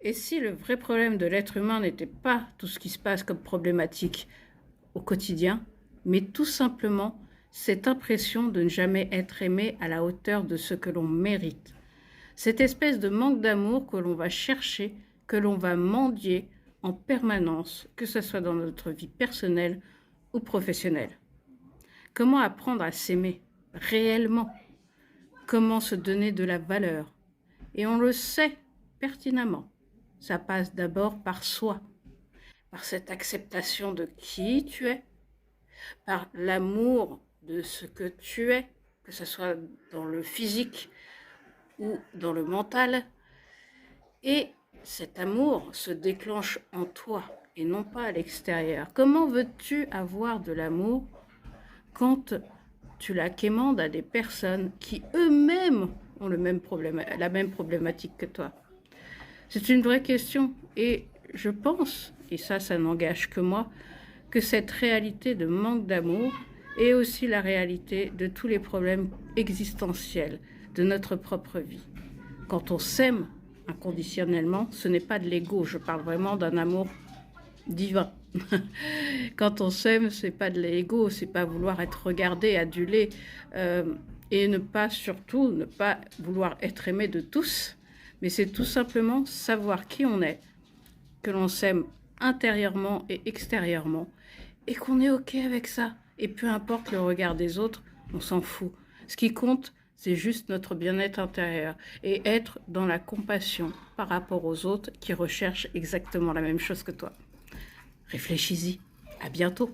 Et si le vrai problème de l'être humain n'était pas tout ce qui se passe comme problématique au quotidien, mais tout simplement cette impression de ne jamais être aimé à la hauteur de ce que l'on mérite. Cette espèce de manque d'amour que l'on va chercher, que l'on va mendier en permanence, que ce soit dans notre vie personnelle ou professionnelle. Comment apprendre à s'aimer réellement? Comment se donner de la valeur? Et on le sait pertinemment. Ça passe d'abord par soi, par cette acceptation de qui tu es, par l'amour de ce que tu es, que ce soit dans le physique ou dans le mental. Et cet amour se déclenche en toi et non pas à l'extérieur. Comment veux-tu avoir de l'amour quand tu la quémandes à des personnes qui eux-mêmes ont la même problématique que toi? C'est une vraie question et je pense, et ça n'engage que moi, que cette réalité de manque d'amour est aussi la réalité de tous les problèmes existentiels de notre propre vie. Quand on s'aime inconditionnellement, ce n'est pas de l'ego, je parle vraiment d'un amour divin. Quand on s'aime, c'est pas de l'ego, c'est pas vouloir être regardé, adulé, et surtout ne pas vouloir être aimé de tous, mais c'est tout simplement savoir qui on est, que l'on s'aime intérieurement et extérieurement, et qu'on est ok avec ça. Et peu importe le regard des autres, on s'en fout. Ce qui compte, c'est juste notre bien-être intérieur et être dans la compassion par rapport aux autres qui recherchent exactement la même chose que toi. Réfléchis-y. À bientôt.